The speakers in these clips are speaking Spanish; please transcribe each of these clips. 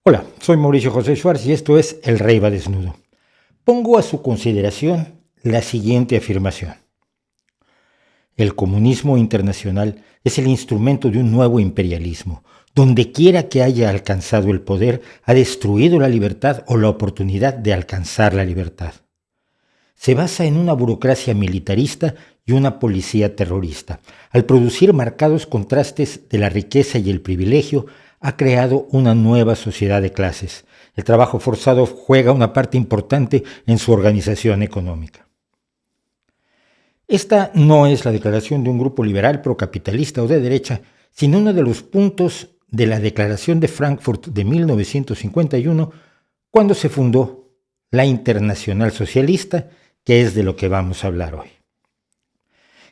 Hola, soy Mauricio José Schwartz y esto es El Rey va desnudo. Pongo a su consideración la siguiente afirmación. El comunismo internacional es el instrumento de un nuevo imperialismo. Donde quiera que haya alcanzado el poder, ha destruido la libertad o la oportunidad de alcanzar la libertad. Se basa en una burocracia militarista y una policía terrorista. Al producir marcados contrastes de la riqueza y el privilegio, ha creado una nueva sociedad de clases. El trabajo forzado juega una parte importante en su organización económica. Esta no es la declaración de un grupo liberal procapitalista o de derecha, sino uno de los puntos de la Declaración de Frankfurt de 1951, cuando se fundó la Internacional Socialista, que es de lo que vamos a hablar hoy.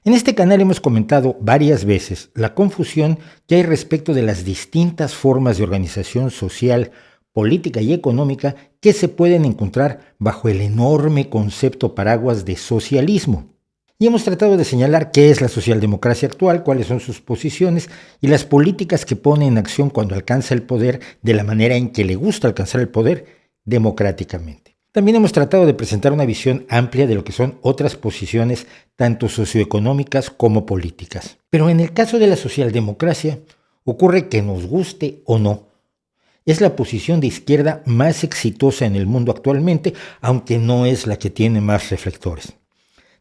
En este canal hemos comentado varias veces la confusión que hay respecto de las distintas formas de organización social, política y económica que se pueden encontrar bajo el enorme concepto paraguas de socialismo. Y hemos tratado de señalar qué es la socialdemocracia actual, cuáles son sus posiciones y las políticas que pone en acción cuando alcanza el poder de la manera en que le gusta alcanzar el poder democráticamente. También hemos tratado de presentar una visión amplia de lo que son otras posiciones, tanto socioeconómicas como políticas. Pero en el caso de la socialdemocracia, ocurre que nos guste o no. Es la posición de izquierda más exitosa en el mundo actualmente, aunque no es la que tiene más reflectores.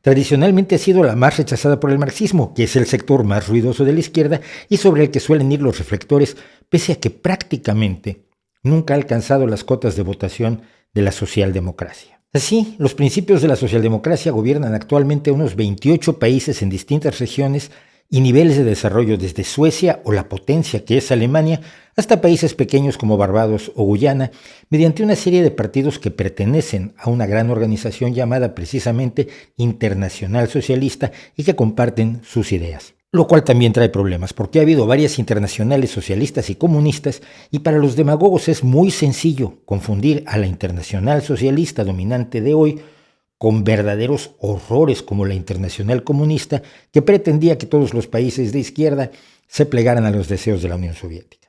Tradicionalmente ha sido la más rechazada por el marxismo, que es el sector más ruidoso de la izquierda y sobre el que suelen ir los reflectores, pese a que prácticamente nunca ha alcanzado las cotas de votación de la socialdemocracia. Así, los principios de la socialdemocracia gobiernan actualmente unos 28 países en distintas regiones y niveles de desarrollo desde Suecia o la potencia que es Alemania hasta países pequeños como Barbados o Guyana, mediante una serie de partidos que pertenecen a una gran organización llamada precisamente Internacional Socialista y que comparten sus ideas. Lo cual también trae problemas, porque ha habido varias internacionales socialistas y comunistas, y para los demagogos es muy sencillo confundir a la internacional socialista dominante de hoy con verdaderos horrores como la internacional comunista, que pretendía que todos los países de izquierda se plegaran a los deseos de la Unión Soviética.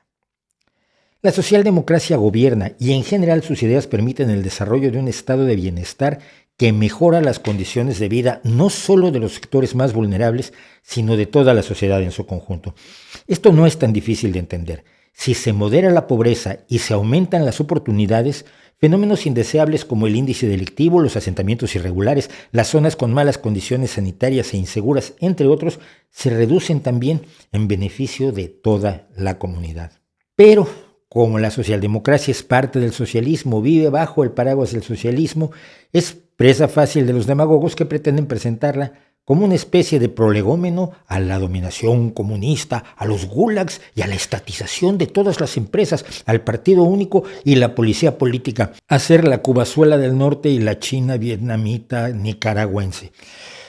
La socialdemocracia gobierna y en general sus ideas permiten el desarrollo de un estado de bienestar que mejora las condiciones de vida no solo de los sectores más vulnerables, sino de toda la sociedad en su conjunto. Esto no es tan difícil de entender. Si se modera la pobreza y se aumentan las oportunidades, fenómenos indeseables como el índice delictivo, los asentamientos irregulares, las zonas con malas condiciones sanitarias e inseguras, entre otros, se reducen también en beneficio de toda la comunidad. Pero, como la socialdemocracia es parte del socialismo, vive bajo el paraguas del socialismo, es presa fácil de los demagogos que pretenden presentarla como una especie de prolegómeno a la dominación comunista, a los gulags y a la estatización de todas las empresas, al partido único y la policía política, a ser la Cubazuela del Norte y la China vietnamita nicaragüense.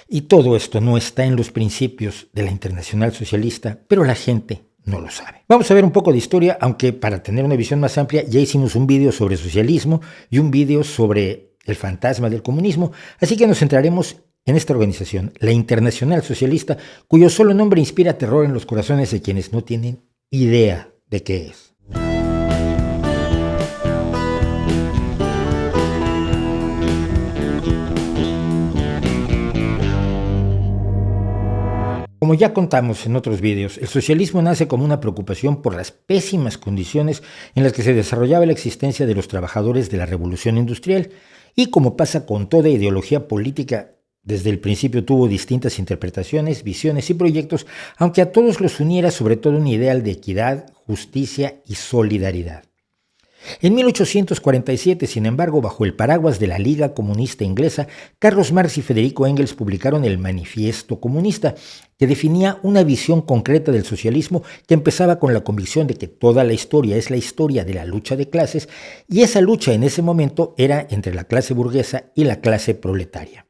Y todo esto no está en los principios de la Internacional Socialista, pero la gente no lo sabe. Vamos a ver un poco de historia, aunque para tener una visión más amplia ya hicimos un vídeo sobre socialismo y un vídeo sobre el fantasma del comunismo, así que nos centraremos en esta organización, la Internacional Socialista, cuyo solo nombre inspira terror en los corazones de quienes no tienen idea de qué es. Como ya contamos en otros vídeos, el socialismo nace como una preocupación por las pésimas condiciones en las que se desarrollaba la existencia de los trabajadores de la Revolución Industrial y, como pasa con toda ideología política, desde el principio tuvo distintas interpretaciones, visiones y proyectos, aunque a todos los uniera sobre todo un ideal de equidad, justicia y solidaridad. En 1847, sin embargo, bajo el paraguas de la Liga Comunista Inglesa, Carlos Marx y Federico Engels publicaron el Manifiesto Comunista, que definía una visión concreta del socialismo que empezaba con la convicción de que toda la historia es la historia de la lucha de clases, y esa lucha en ese momento era entre la clase burguesa y la clase proletaria.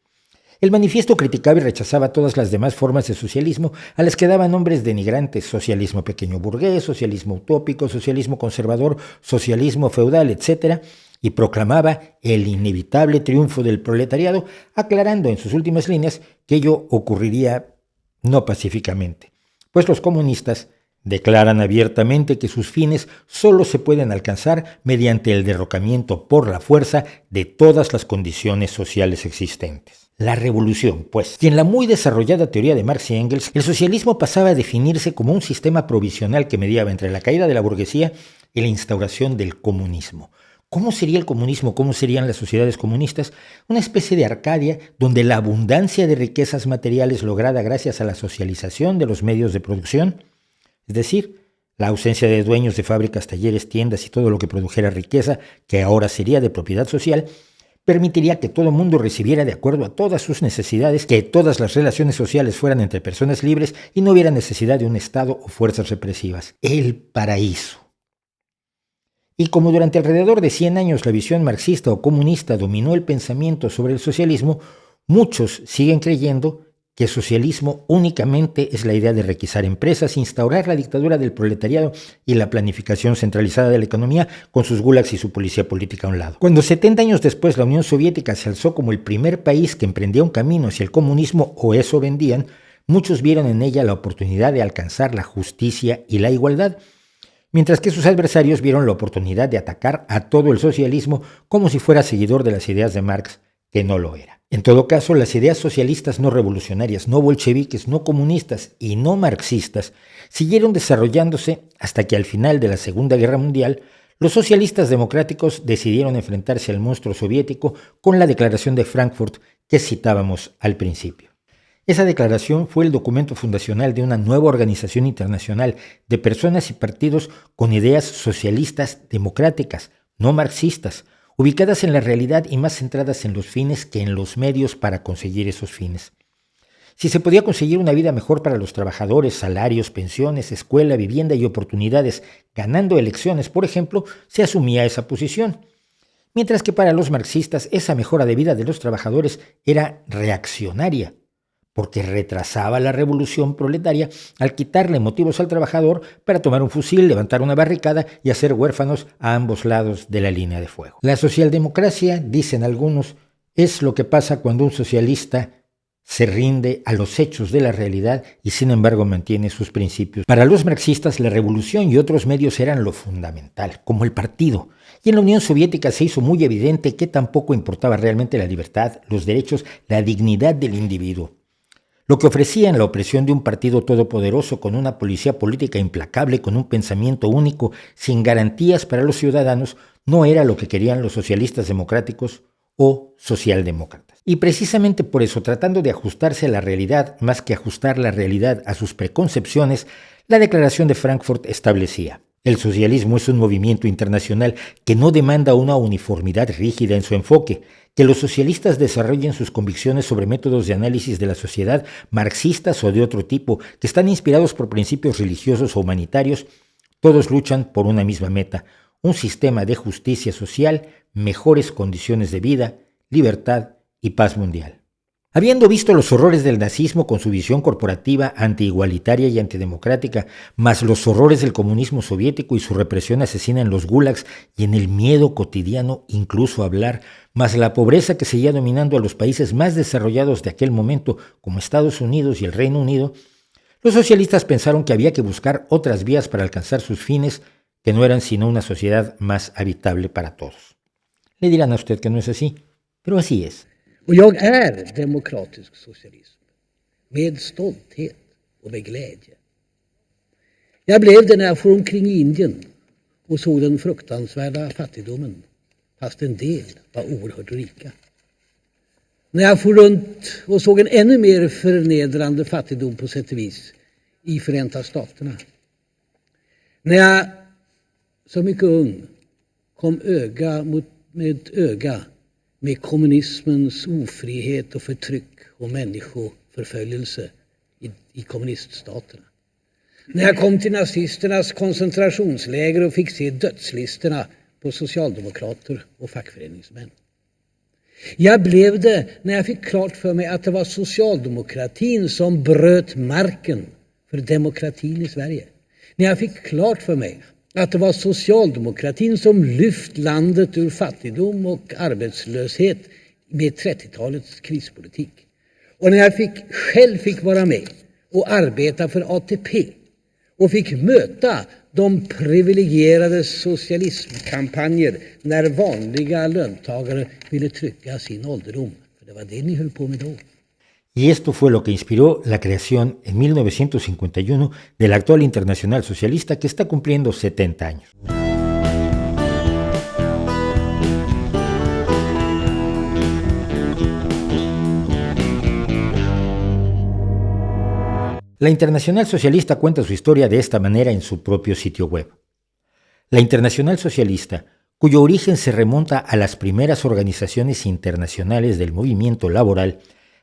El manifiesto criticaba y rechazaba todas las demás formas de socialismo a las que daban nombres denigrantes: socialismo pequeño burgués, socialismo utópico, socialismo conservador, socialismo feudal, etc., y proclamaba el inevitable triunfo del proletariado, aclarando en sus últimas líneas que ello ocurriría no pacíficamente, pues los comunistas Declaran abiertamente que sus fines solo se pueden alcanzar mediante el derrocamiento por la fuerza de todas las condiciones sociales existentes. La revolución, pues. Y en la muy desarrollada teoría de Marx y Engels, el socialismo pasaba a definirse como un sistema provisional que mediaba entre la caída de la burguesía y la instauración del comunismo. ¿Cómo sería el comunismo? ¿Cómo serían las sociedades comunistas? Una especie de Arcadia donde la abundancia de riquezas materiales lograda gracias a la socialización de los medios de producción, es decir, la ausencia de dueños de fábricas, talleres, tiendas y todo lo que produjera riqueza, que ahora sería de propiedad social, permitiría que todo el mundo recibiera de acuerdo a todas sus necesidades, que todas las relaciones sociales fueran entre personas libres y no hubiera necesidad de un Estado o fuerzas represivas. El paraíso. Y como durante alrededor de 100 años la visión marxista o comunista dominó el pensamiento sobre el socialismo, muchos siguen creyendo que el socialismo únicamente es la idea de requisar empresas, instaurar la dictadura del proletariado y la planificación centralizada de la economía con sus gulags y su policía política a un lado. Cuando 70 años después la Unión Soviética se alzó como el primer país que emprendía un camino hacia el comunismo, o eso vendían, muchos vieron en ella la oportunidad de alcanzar la justicia y la igualdad, mientras que sus adversarios vieron la oportunidad de atacar a todo el socialismo como si fuera seguidor de las ideas de Marx, que no lo era. En todo caso, las ideas socialistas no revolucionarias, no bolcheviques, no comunistas y no marxistas siguieron desarrollándose hasta que al final de la Segunda Guerra Mundial los socialistas democráticos decidieron enfrentarse al monstruo soviético con la Declaración de Frankfurt que citábamos al principio. Esa declaración fue el documento fundacional de una nueva organización internacional de personas y partidos con ideas socialistas democráticas, no marxistas, ubicadas en la realidad y más centradas en los fines que en los medios para conseguir esos fines. Si se podía conseguir una vida mejor para los trabajadores, salarios, pensiones, escuela, vivienda y oportunidades, ganando elecciones, por ejemplo, se asumía esa posición. Mientras que para los marxistas esa mejora de vida de los trabajadores era reaccionaria, porque retrasaba la revolución proletaria al quitarle motivos al trabajador para tomar un fusil, levantar una barricada y hacer huérfanos a ambos lados de la línea de fuego. La socialdemocracia, dicen algunos, es lo que pasa cuando un socialista se rinde a los hechos de la realidad y sin embargo mantiene sus principios. Para los marxistas la revolución y otros medios eran lo fundamental, como el partido. Y en la Unión Soviética se hizo muy evidente que tampoco importaba realmente la libertad, los derechos, la dignidad del individuo. Lo que ofrecían la opresión de un partido todopoderoso con una policía política implacable, con un pensamiento único, sin garantías para los ciudadanos, no era lo que querían los socialistas democráticos o socialdemócratas. Y precisamente por eso, tratando de ajustarse a la realidad más que ajustar la realidad a sus preconcepciones, la Declaración de Frankfurt establecía: el socialismo es un movimiento internacional que no demanda una uniformidad rígida en su enfoque, que los socialistas desarrollen sus convicciones sobre métodos de análisis de la sociedad marxistas o de otro tipo, que están inspirados por principios religiosos o humanitarios, todos luchan por una misma meta: un sistema de justicia social, mejores condiciones de vida, libertad y paz mundial. Habiendo visto los horrores del nazismo con su visión corporativa, antiigualitaria y antidemocrática, más los horrores del comunismo soviético y su represión asesina en los gulags y en el miedo cotidiano incluso a hablar, más la pobreza que seguía dominando a los países más desarrollados de aquel momento, como Estados Unidos y el Reino Unido, los socialistas pensaron que había que buscar otras vías para alcanzar sus fines, que no eran sino una sociedad más habitable para todos. Le dirán a usted que no es así, pero así es. Och jag är demokratisk socialism med stolthet och med glädje. Jag blev det när jag for omkring i Indien och såg den fruktansvärda fattigdomen, fast en del var oerhört rika. När jag for runt och såg en ännu mer förnedrande fattigdom på sätt och vis i Förenta Staterna. När jag som mycket ung kom öga med öga med kommunismens ofrihet och förtryck och människoförföljelse i kommuniststaterna. När jag kom till nazisternas koncentrationsläger och fick se dödslistorna på socialdemokrater och fackföreningsmän. Jag blev det när jag fick klart för mig att det var socialdemokratin som bröt marken för demokratin i Sverige. När jag fick klart för mig att det var socialdemokratin som lyft landet ur fattigdom och arbetslöshet med 30-talets krispolitik. Och när jag själv fick vara med och arbeta för ATP och fick möta de privilegierades socialismkampanjer när vanliga löntagare ville trygga sin ålderdom. För det var det ni höll på med då. Y esto fue lo que inspiró la creación en 1951 de la actual Internacional Socialista, que está cumpliendo 70 años. La Internacional Socialista cuenta su historia de esta manera en su propio sitio web. La Internacional Socialista, cuyo origen se remonta a las primeras organizaciones internacionales del movimiento laboral,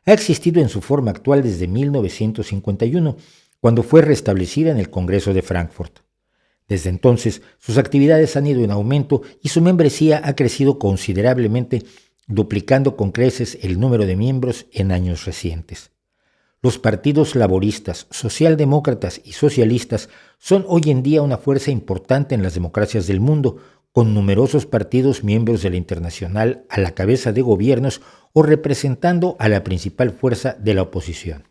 ha existido en su forma actual desde 1951, cuando fue restablecida en el Congreso de Frankfurt. Desde entonces, sus actividades han ido en aumento y su membresía ha crecido considerablemente, duplicando con creces el número de miembros en años recientes. Los partidos laboristas, socialdemócratas y socialistas son hoy en día una fuerza importante en las democracias del mundo, con numerosos partidos miembros de la Internacional a la cabeza de gobiernos o representando a la principal fuerza de la oposición.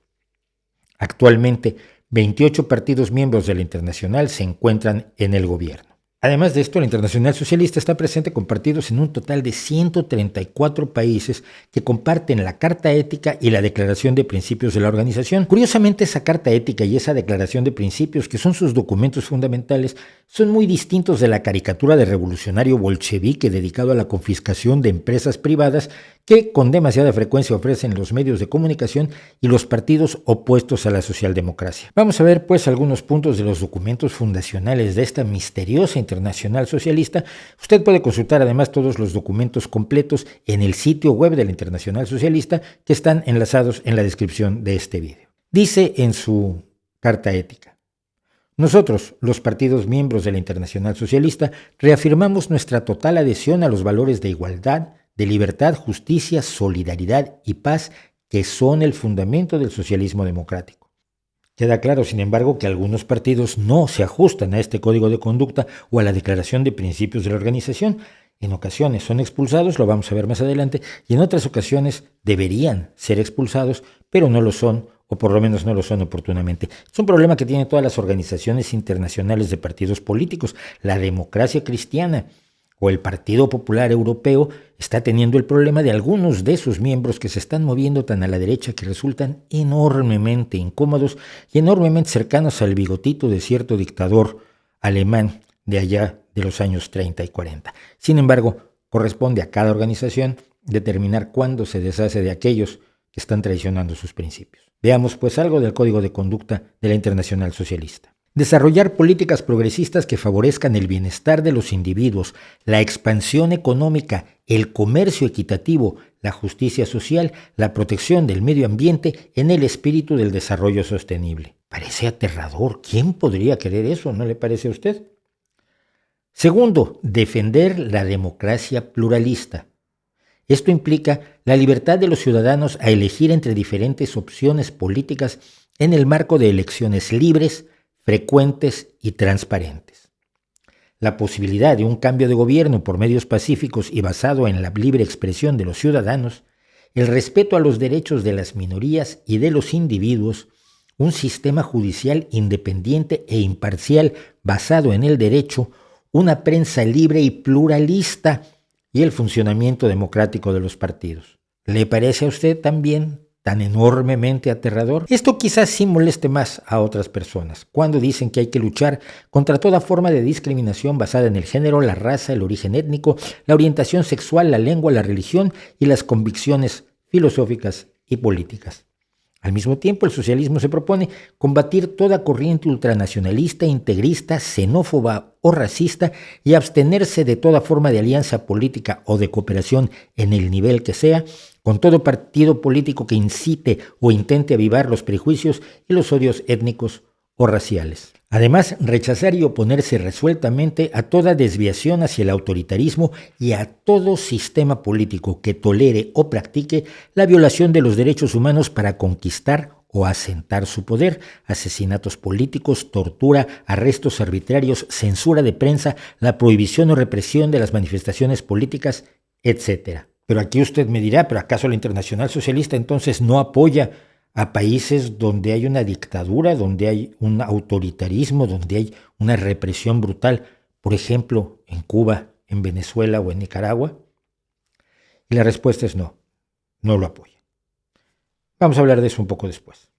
Actualmente, 28 partidos miembros de la Internacional se encuentran en el gobierno. Además de esto, la Internacional Socialista está presente con partidos en un total de 134 países que comparten la Carta Ética y la Declaración de Principios de la organización. Curiosamente, esa Carta Ética y esa Declaración de Principios, que son sus documentos fundamentales, son muy distintos de la caricatura de revolucionario bolchevique dedicado a la confiscación de empresas privadas que con demasiada frecuencia ofrecen los medios de comunicación y los partidos opuestos a la socialdemocracia. Vamos a ver pues algunos puntos de los documentos fundacionales de esta misteriosa Internacional Socialista. Usted puede consultar además todos los documentos completos en el sitio web de la Internacional Socialista, que están enlazados en la descripción de este video. Dice en su Carta Ética: nosotros, los partidos miembros de la Internacional Socialista, reafirmamos nuestra total adhesión a los valores de igualdad, de libertad, justicia, solidaridad y paz, que son el fundamento del socialismo democrático. Queda claro, sin embargo, que algunos partidos no se ajustan a este código de conducta o a la declaración de principios de la organización. En ocasiones son expulsados, lo vamos a ver más adelante, y en otras ocasiones deberían ser expulsados, pero no lo son, o por lo menos no lo son oportunamente. Es un problema que tienen todas las organizaciones internacionales de partidos políticos. La Democracia Cristiana o el Partido Popular Europeo está teniendo el problema de algunos de sus miembros que se están moviendo tan a la derecha que resultan enormemente incómodos y enormemente cercanos al bigotito de cierto dictador alemán de allá de los años 30 y 40. Sin embargo, corresponde a cada organización determinar cuándo se deshace de aquellos que están traicionando sus principios. Veamos pues algo del Código de Conducta de la Internacional Socialista. Desarrollar políticas progresistas que favorezcan el bienestar de los individuos, la expansión económica, el comercio equitativo, la justicia social, la protección del medio ambiente en el espíritu del desarrollo sostenible. Parece aterrador. ¿Quién podría querer eso? ¿No le parece a usted? Segundo, defender la democracia pluralista. Esto implica la libertad de los ciudadanos a elegir entre diferentes opciones políticas en el marco de elecciones libres, frecuentes y transparentes. La posibilidad de un cambio de gobierno por medios pacíficos y basado en la libre expresión de los ciudadanos, el respeto a los derechos de las minorías y de los individuos, un sistema judicial independiente e imparcial basado en el derecho, una prensa libre y pluralista y el funcionamiento democrático de los partidos. ¿Le parece a usted también tan enormemente aterrador? Esto quizás sí moleste más a otras personas, cuando dicen que hay que luchar contra toda forma de discriminación basada en el género, la raza, el origen étnico, la orientación sexual, la lengua, la religión y las convicciones filosóficas y políticas. Al mismo tiempo, el socialismo se propone combatir toda corriente ultranacionalista, integrista, xenófoba o racista y abstenerse de toda forma de alianza política o de cooperación en el nivel que sea, con todo partido político que incite o intente avivar los prejuicios y los odios étnicos o raciales. Además, rechazar y oponerse resueltamente a toda desviación hacia el autoritarismo y a todo sistema político que tolere o practique la violación de los derechos humanos para conquistar o asentar su poder, asesinatos políticos, tortura, arrestos arbitrarios, censura de prensa, la prohibición o represión de las manifestaciones políticas, etc. Pero aquí usted me dirá, ¿pero acaso la Internacional Socialista entonces no apoya a países donde hay una dictadura, donde hay un autoritarismo, donde hay una represión brutal, por ejemplo, en Cuba, en Venezuela o en Nicaragua? Y la respuesta es no, no lo apoya. Vamos a hablar de eso un poco después.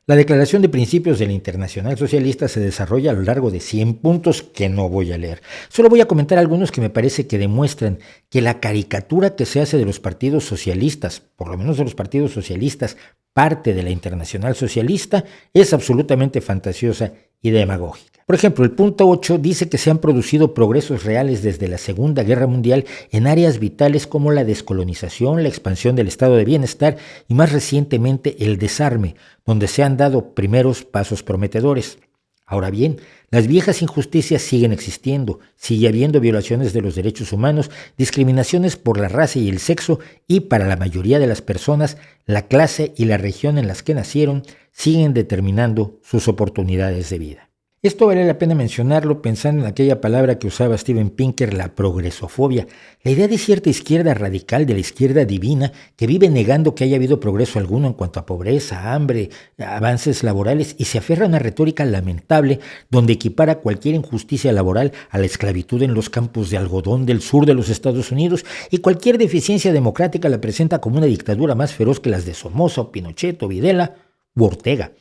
La Declaración de Principios de la Internacional Socialista se desarrolla a lo largo de 100 puntos que no voy a leer. Solo voy a comentar algunos que me parece que demuestran que la caricatura que se hace de los partidos socialistas, por lo menos de los partidos socialistas, parte de la Internacional Socialista, es absolutamente fantasiosa y demagógica. Por ejemplo, el punto 8 dice que se han producido progresos reales desde la Segunda Guerra Mundial en áreas vitales como la descolonización, la expansión del estado de bienestar y más recientemente el desarme, donde se han dado primeros pasos prometedores. Ahora bien, las viejas injusticias siguen existiendo, sigue habiendo violaciones de los derechos humanos, discriminaciones por la raza y el sexo y para la mayoría de las personas, la clase y la región en las que nacieron siguen determinando sus oportunidades de vida. Esto vale la pena mencionarlo pensando en aquella palabra que usaba Steven Pinker, la progresofobia, la idea de cierta izquierda radical, de la izquierda divina, que vive negando que haya habido progreso alguno en cuanto a pobreza, hambre, avances laborales y se aferra a una retórica lamentable donde equipara cualquier injusticia laboral a la esclavitud en los campos de algodón del sur de los Estados Unidos y cualquier deficiencia democrática la presenta como una dictadura más feroz que las de Somoza, o Pinochet, o Videla u Ortega.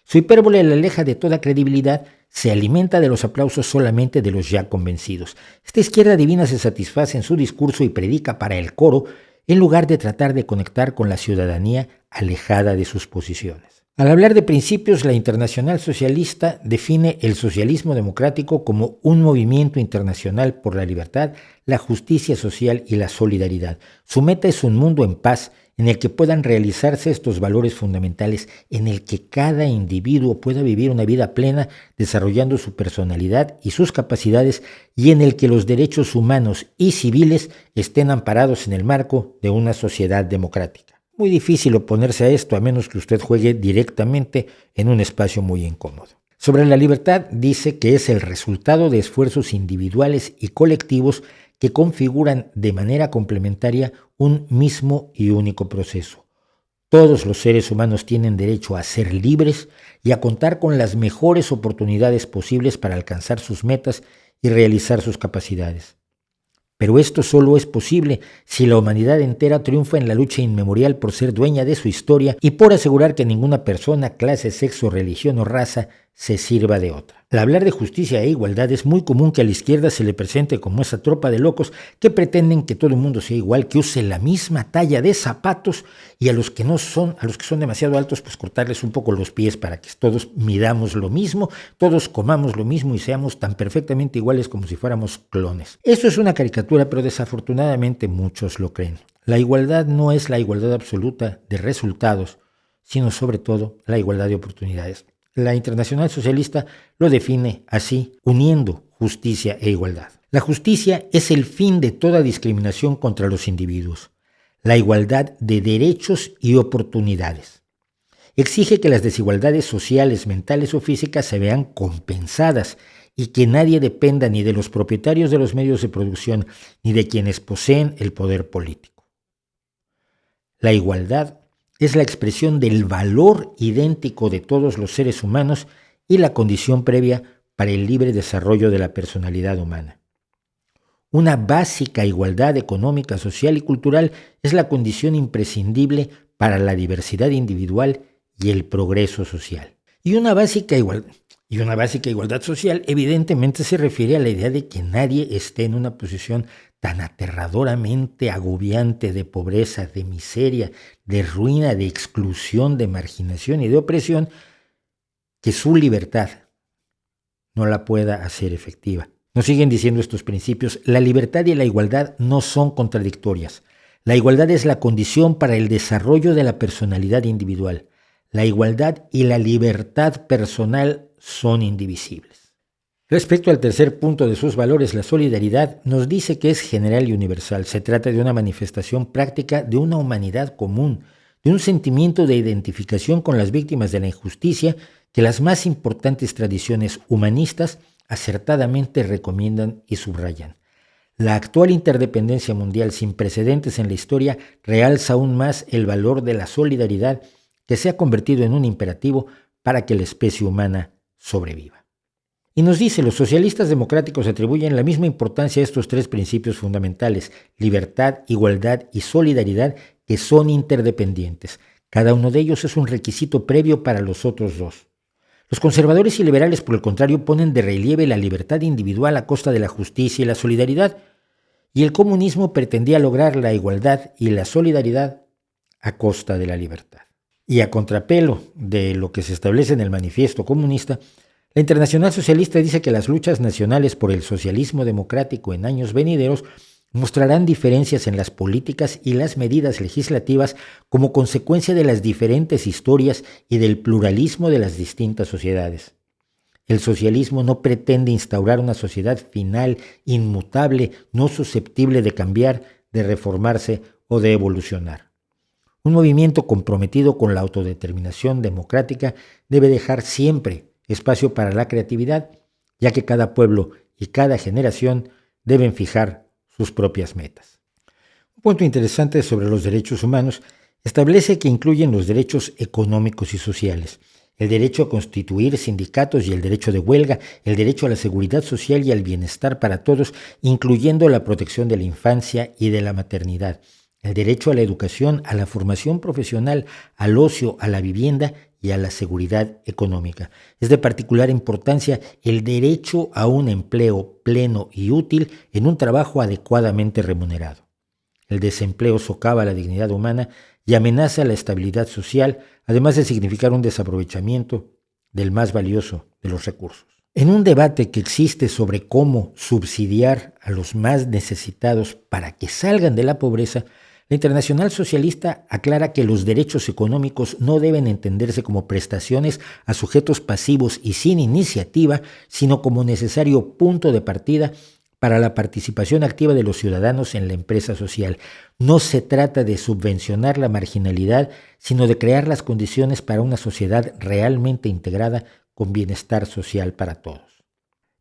Su hipérbole la aleja de toda credibilidad, se alimenta de los aplausos solamente de los ya convencidos. Esta izquierda divina se satisface en su discurso y predica para el coro en lugar de tratar de conectar con la ciudadanía alejada de sus posiciones. Al hablar de principios, la Internacional Socialista define el socialismo democrático como un movimiento internacional por la libertad, la justicia social y la solidaridad. Su meta es un mundo en paz, en el que puedan realizarse estos valores fundamentales, en el que cada individuo pueda vivir una vida plena desarrollando su personalidad y sus capacidades y en el que los derechos humanos y civiles estén amparados en el marco de una sociedad democrática. Muy difícil oponerse a esto a menos que usted juegue directamente en un espacio muy incómodo. Sobre la libertad dice que es el resultado de esfuerzos individuales y colectivos que configuran de manera complementaria un mismo y único proceso. Todos los seres humanos tienen derecho a ser libres y a contar con las mejores oportunidades posibles para alcanzar sus metas y realizar sus capacidades. Pero esto solo es posible si la humanidad entera triunfa en la lucha inmemorial por ser dueña de su historia y por asegurar que ninguna persona, clase, sexo, religión o raza se sirva de otra. Al hablar de justicia e igualdad es muy común que a la izquierda se le presente como esa tropa de locos que pretenden que todo el mundo sea igual, que use la misma talla de zapatos y a los que son demasiado altos, pues cortarles un poco los pies para que todos midamos lo mismo, todos comamos lo mismo y seamos tan perfectamente iguales como si fuéramos clones. Eso es una caricatura, pero desafortunadamente muchos lo creen. La igualdad no es la igualdad absoluta de resultados, sino sobre todo la igualdad de oportunidades. La Internacional Socialista lo define así, uniendo justicia e igualdad. La justicia es el fin de toda discriminación contra los individuos, la igualdad de derechos y oportunidades. Exige que las desigualdades sociales, mentales o físicas se vean compensadas y que nadie dependa ni de los propietarios de los medios de producción ni de quienes poseen el poder político. La igualdad es la expresión del valor idéntico de todos los seres humanos y la condición previa para el libre desarrollo de la personalidad humana. Una básica igualdad económica, social y cultural es la condición imprescindible para la diversidad individual y el progreso social. Y una básica igualdad social evidentemente se refiere a la idea de que nadie esté en una posición tan aterradoramente agobiante de pobreza, de miseria, de ruina, de exclusión, de marginación y de opresión, que su libertad no la pueda hacer efectiva. Nos siguen diciendo estos principios: la libertad y la igualdad no son contradictorias. La igualdad es la condición para el desarrollo de la personalidad individual. La igualdad y la libertad personal son indivisibles. Respecto al tercer punto de sus valores, la solidaridad, nos dice que es general y universal. Se trata de una manifestación práctica de una humanidad común, de un sentimiento de identificación con las víctimas de la injusticia que las más importantes tradiciones humanistas acertadamente recomiendan y subrayan. La actual interdependencia mundial sin precedentes en la historia realza aún más el valor de la solidaridad que se ha convertido en un imperativo para que la especie humana sobreviva. Y nos dice, los socialistas democráticos atribuyen la misma importancia a estos tres principios fundamentales, libertad, igualdad y solidaridad, que son interdependientes. Cada uno de ellos es un requisito previo para los otros dos. Los conservadores y liberales, por el contrario, ponen de relieve la libertad individual a costa de la justicia y la solidaridad, y el comunismo pretendía lograr la igualdad y la solidaridad a costa de la libertad. Y a contrapelo de lo que se establece en el Manifiesto Comunista, la Internacional Socialista dice que las luchas nacionales por el socialismo democrático en años venideros mostrarán diferencias en las políticas y las medidas legislativas como consecuencia de las diferentes historias y del pluralismo de las distintas sociedades. El socialismo no pretende instaurar una sociedad final, inmutable, no susceptible de cambiar, de reformarse o de evolucionar. Un movimiento comprometido con la autodeterminación democrática debe dejar siempre espacio para la creatividad, ya que cada pueblo y cada generación deben fijar sus propias metas. Un punto interesante sobre los derechos humanos establece que incluyen los derechos económicos y sociales, el derecho a constituir sindicatos y el derecho de huelga, el derecho a la seguridad social y al bienestar para todos, incluyendo la protección de la infancia y de la maternidad, el derecho a la educación, a la formación profesional, al ocio, a la vivienda y a la seguridad económica. Es de particular importancia el derecho a un empleo pleno y útil en un trabajo adecuadamente remunerado. El desempleo socava la dignidad humana y amenaza la estabilidad social, además de significar un desaprovechamiento del más valioso de los recursos. En un debate que existe sobre cómo subsidiar a los más necesitados para que salgan de la pobreza, la Internacional Socialista aclara que los derechos económicos no deben entenderse como prestaciones a sujetos pasivos y sin iniciativa, sino como necesario punto de partida para la participación activa de los ciudadanos en la empresa social. No se trata de subvencionar la marginalidad, sino de crear las condiciones para una sociedad realmente integrada con bienestar social para todos.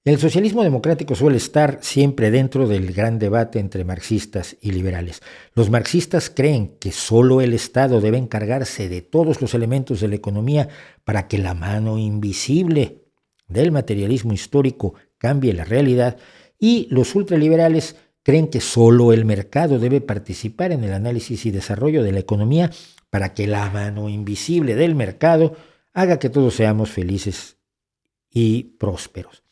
El socialismo democrático suele estar siempre dentro del gran debate entre marxistas y liberales. Los marxistas creen que solo el Estado debe encargarse de todos los elementos de la economía para que la mano invisible del materialismo histórico cambie la realidad, y los ultraliberales creen que solo el mercado debe participar en el análisis y desarrollo de la economía para que la mano invisible del mercado haga que todos seamos felices y prósperos.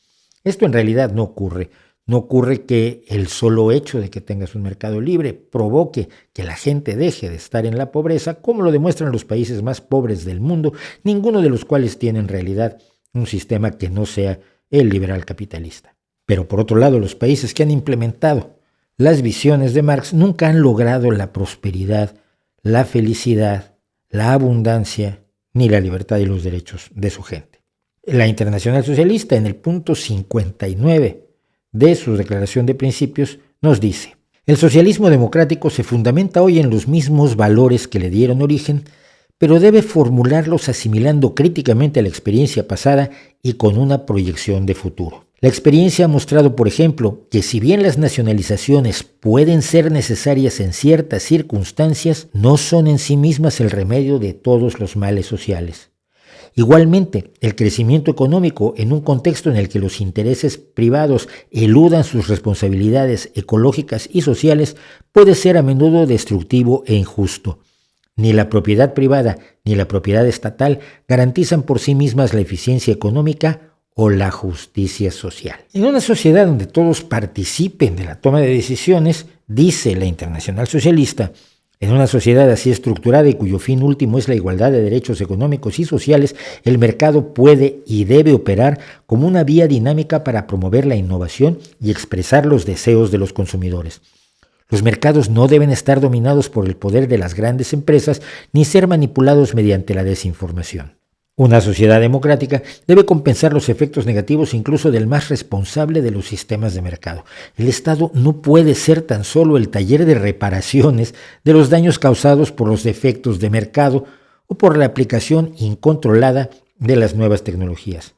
Esto en realidad no ocurre. No ocurre que el solo hecho de que tengas un mercado libre provoque que la gente deje de estar en la pobreza, como lo demuestran los países más pobres del mundo, ninguno de los cuales tiene en realidad un sistema que no sea el liberal capitalista. Pero por otro lado, los países que han implementado las visiones de Marx nunca han logrado la prosperidad, la felicidad, la abundancia, ni la libertad y los derechos de su gente. La Internacional Socialista, en el punto 59 de su Declaración de Principios, nos dice: el socialismo democrático se fundamenta hoy en los mismos valores que le dieron origen, pero debe formularlos asimilando críticamente a la experiencia pasada y con una proyección de futuro. La experiencia ha mostrado, por ejemplo, que si bien las nacionalizaciones pueden ser necesarias en ciertas circunstancias, no son en sí mismas el remedio de todos los males sociales. Igualmente, el crecimiento económico en un contexto en el que los intereses privados eludan sus responsabilidades ecológicas y sociales puede ser a menudo destructivo e injusto. Ni la propiedad privada ni la propiedad estatal garantizan por sí mismas la eficiencia económica o la justicia social. En una sociedad donde todos participen de la toma de decisiones, dice la Internacional Socialista, en una sociedad así estructurada y cuyo fin último es la igualdad de derechos económicos y sociales, el mercado puede y debe operar como una vía dinámica para promover la innovación y expresar los deseos de los consumidores. Los mercados no deben estar dominados por el poder de las grandes empresas ni ser manipulados mediante la desinformación. Una sociedad democrática debe compensar los efectos negativos incluso del más responsable de los sistemas de mercado. El Estado no puede ser tan solo el taller de reparaciones de los daños causados por los defectos de mercado o por la aplicación incontrolada de las nuevas tecnologías.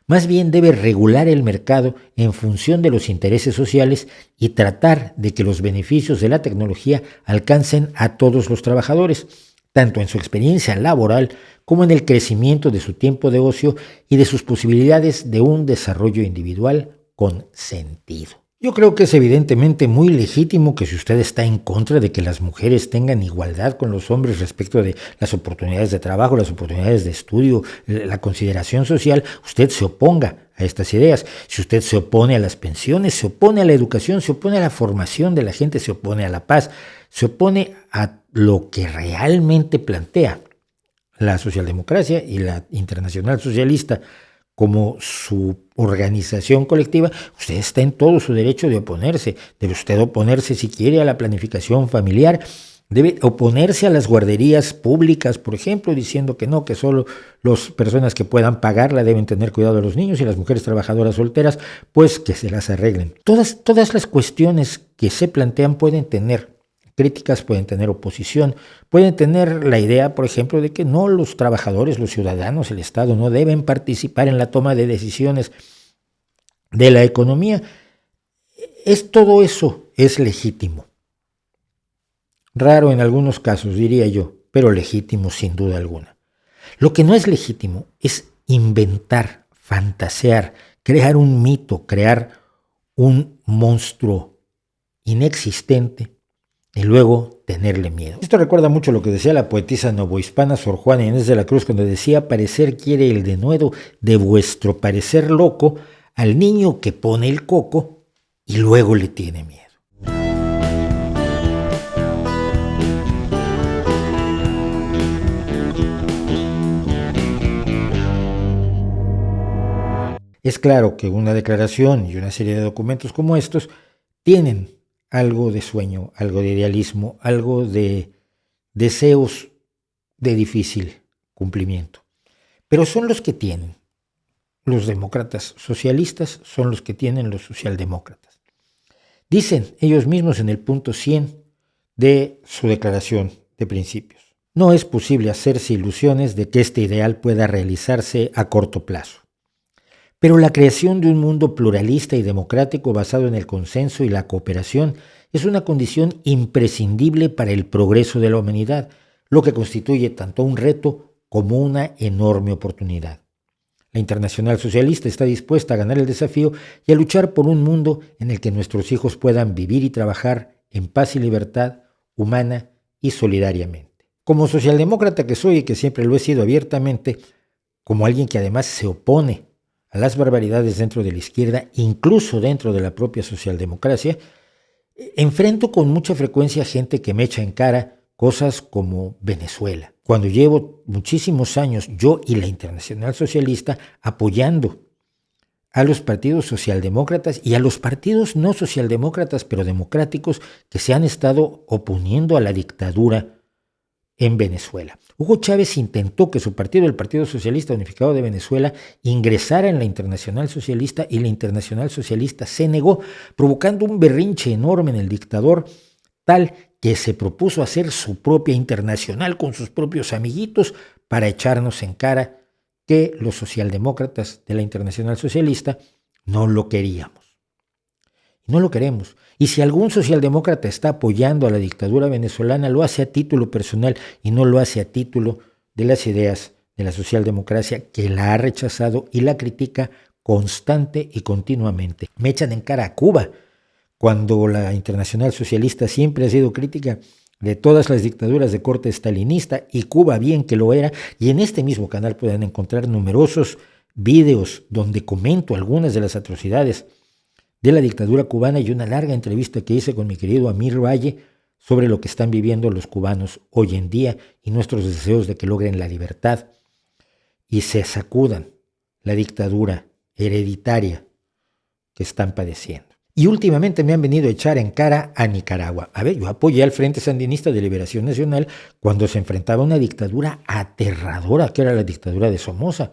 Más bien debe regular el mercado en función de los intereses sociales y tratar de que los beneficios de la tecnología alcancen a todos los trabajadores, tanto en su experiencia laboral como en el crecimiento de su tiempo de ocio y de sus posibilidades de un desarrollo individual con sentido. Yo creo que es evidentemente muy legítimo que si usted está en contra de que las mujeres tengan igualdad con los hombres respecto de las oportunidades de trabajo, las oportunidades de estudio, la consideración social, usted se oponga a estas ideas. Si usted se opone a las pensiones, se opone a la educación, se opone a la formación de la gente, se opone a la paz, se opone a lo que realmente plantea la socialdemocracia y la Internacional Socialista como su organización colectiva, usted está en todo su derecho de oponerse. Debe usted oponerse si quiere a la planificación familiar, debe oponerse a las guarderías públicas, por ejemplo, diciendo que no, que solo las personas que puedan pagarla deben tener cuidado de los niños y las mujeres trabajadoras solteras, pues que se las arreglen. Todas las cuestiones que se plantean pueden tener críticas, pueden tener oposición, pueden tener la idea, por ejemplo, de que no los trabajadores, los ciudadanos, el Estado no deben participar en la toma de decisiones de la economía. Todo eso es legítimo. Raro en algunos casos, diría yo, pero legítimo sin duda alguna. Lo que no es legítimo es inventar, fantasear, crear un mito, crear un monstruo inexistente y luego tenerle miedo. Esto recuerda mucho lo que decía la poetisa novohispana Sor Juana Inés de la Cruz cuando decía: parecer quiere el denuedo de vuestro parecer loco al niño que pone el coco y luego le tiene miedo. Es claro que una declaración y una serie de documentos como estos tienen algo de sueño, algo de idealismo, algo de deseos de difícil cumplimiento. Pero son los que tienen los demócratas socialistas, son los que tienen los socialdemócratas. Dicen ellos mismos en el punto 100 de su declaración de principios: no es posible hacerse ilusiones de que este ideal pueda realizarse a corto plazo. Pero la creación de un mundo pluralista y democrático basado en el consenso y la cooperación es una condición imprescindible para el progreso de la humanidad, lo que constituye tanto un reto como una enorme oportunidad. La Internacional Socialista está dispuesta a ganar el desafío y a luchar por un mundo en el que nuestros hijos puedan vivir y trabajar en paz y libertad, humana y solidariamente. Como socialdemócrata que soy y que siempre lo he sido abiertamente, como alguien que además se opone a las barbaridades dentro de la izquierda, incluso dentro de la propia socialdemocracia, enfrento con mucha frecuencia gente que me echa en cara cosas como Venezuela, cuando llevo muchísimos años yo y la Internacional Socialista apoyando a los partidos socialdemócratas y a los partidos no socialdemócratas pero democráticos que se han estado oponiendo a la dictadura en Venezuela. Hugo Chávez intentó que su partido, el Partido Socialista Unificado de Venezuela, ingresara en la Internacional Socialista y la Internacional Socialista se negó, provocando un berrinche enorme en el dictador, tal que se propuso hacer su propia internacional con sus propios amiguitos para echarnos en cara que los socialdemócratas de la Internacional Socialista no lo queríamos. No lo queremos. Y si algún socialdemócrata está apoyando a la dictadura venezolana, lo hace a título personal y no lo hace a título de las ideas de la socialdemocracia, que la ha rechazado y la critica constante y continuamente. Me echan en cara a Cuba, cuando la Internacional Socialista siempre ha sido crítica de todas las dictaduras de corte stalinista, y Cuba bien que lo era, y en este mismo canal pueden encontrar numerosos videos donde comento algunas de las atrocidades de la dictadura cubana y una larga entrevista que hice con mi querido Amir Valle sobre lo que están viviendo los cubanos hoy en día y nuestros deseos de que logren la libertad y se sacudan la dictadura hereditaria que están padeciendo. Y últimamente me han venido a echar en cara a Nicaragua. A ver, yo apoyé al Frente Sandinista de Liberación Nacional cuando se enfrentaba a una dictadura aterradora, que era la dictadura de Somoza.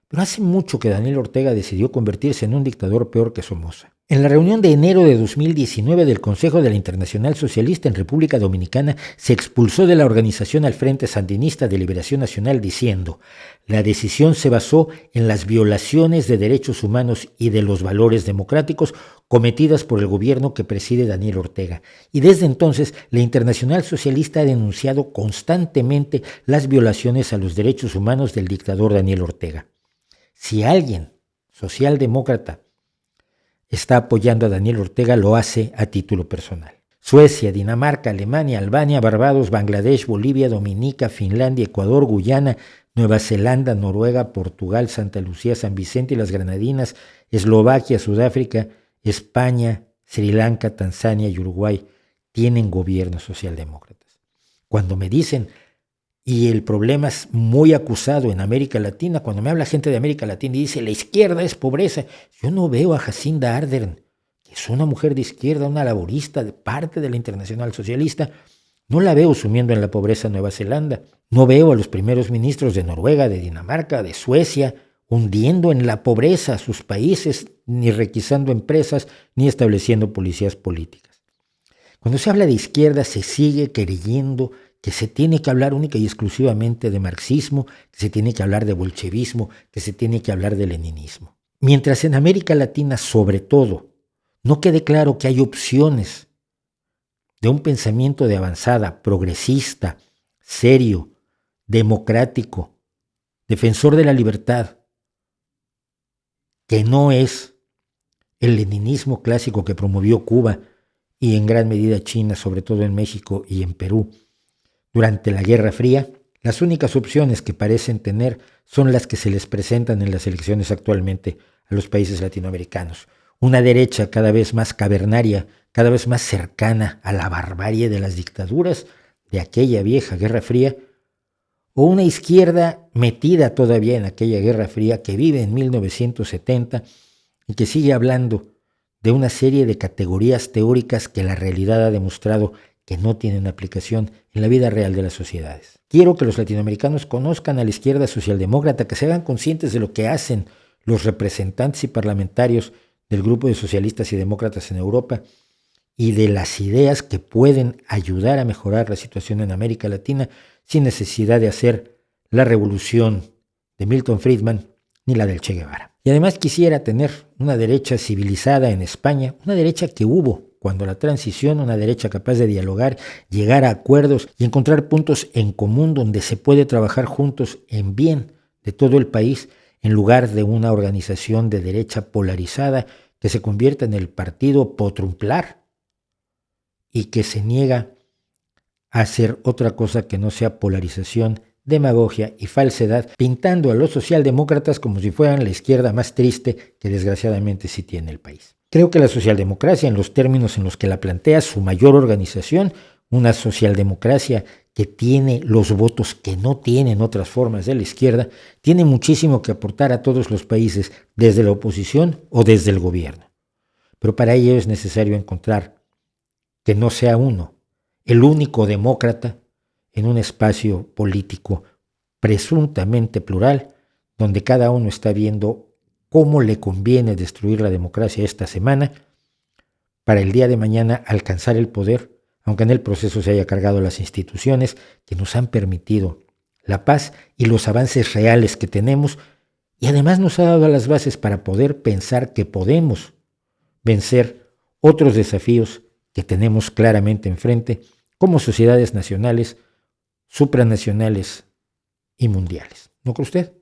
Pero hace mucho que Daniel Ortega decidió convertirse en un dictador peor que Somoza. En la reunión de enero de 2019 del Consejo de la Internacional Socialista en República Dominicana se expulsó de la organización al Frente Sandinista de Liberación Nacional diciendo: la decisión se basó en las violaciones de derechos humanos y de los valores democráticos cometidas por el gobierno que preside Daniel Ortega. Y desde entonces la Internacional Socialista ha denunciado constantemente las violaciones a los derechos humanos del dictador Daniel Ortega. Si alguien, socialdemócrata, está apoyando a Daniel Ortega, lo hace a título personal. Suecia, Dinamarca, Alemania, Albania, Barbados, Bangladesh, Bolivia, Dominica, Finlandia, Ecuador, Guyana, Nueva Zelanda, Noruega, Portugal, Santa Lucía, San Vicente y las Granadinas, Eslovaquia, Sudáfrica, España, Sri Lanka, Tanzania y Uruguay tienen gobiernos socialdemócratas. Cuando me dicen, y el problema es muy acusado en América Latina, cuando me habla gente de América Latina y dice la izquierda es pobreza, yo no veo a Jacinda Ardern, que es una mujer de izquierda, una laborista, de parte de la Internacional Socialista, no la veo sumiendo en la pobreza en Nueva Zelanda, no veo a los primeros ministros de Noruega, de Dinamarca, de Suecia, hundiendo en la pobreza a sus países, ni requisando empresas, ni estableciendo policías políticas. Cuando se habla de izquierda se sigue creyendo que se tiene que hablar única y exclusivamente de marxismo, que se tiene que hablar de bolchevismo, que se tiene que hablar de leninismo. Mientras en América Latina, sobre todo, no quede claro que hay opciones de un pensamiento de avanzada, progresista, serio, democrático, defensor de la libertad, que no es el leninismo clásico que promovió Cuba y en gran medida China, sobre todo en México y en Perú. Durante la Guerra Fría, las únicas opciones que parecen tener son las que se les presentan en las elecciones actualmente a los países latinoamericanos. Una derecha cada vez más cavernaria, cada vez más cercana a la barbarie de las dictaduras de aquella vieja Guerra Fría, o una izquierda metida todavía en aquella Guerra Fría que vive en 1970 y que sigue hablando de una serie de categorías teóricas que la realidad ha demostrado que no tienen aplicación en la vida real de las sociedades. Quiero que los latinoamericanos conozcan a la izquierda socialdemócrata, que se hagan conscientes de lo que hacen los representantes y parlamentarios del grupo de socialistas y demócratas en Europa y de las ideas que pueden ayudar a mejorar la situación en América Latina sin necesidad de hacer la revolución de Milton Friedman ni la del Che Guevara. Y además quisiera tener una derecha civilizada en España, una derecha que hubo cuando la transición, una derecha capaz de dialogar, llegar a acuerdos y encontrar puntos en común donde se puede trabajar juntos en bien de todo el país, en lugar de una organización de derecha polarizada que se convierta en el partido potrumplar y que se niega a hacer otra cosa que no sea polarización, demagogia y falsedad, pintando a los socialdemócratas como si fueran la izquierda más triste que desgraciadamente sí tiene el país. Creo que la socialdemocracia, en los términos en los que la plantea su mayor organización, una socialdemocracia que tiene los votos que no tienen otras formas de la izquierda, tiene muchísimo que aportar a todos los países, desde la oposición o desde el gobierno. Pero para ello es necesario encontrar que no sea uno el único demócrata en un espacio político presuntamente plural, donde cada uno está viendo cómo le conviene destruir la democracia esta semana para el día de mañana alcanzar el poder, aunque en el proceso se haya cargado las instituciones que nos han permitido la paz y los avances reales que tenemos, y además nos ha dado las bases para poder pensar que podemos vencer otros desafíos que tenemos claramente enfrente como sociedades nacionales, supranacionales y mundiales. ¿No cree usted?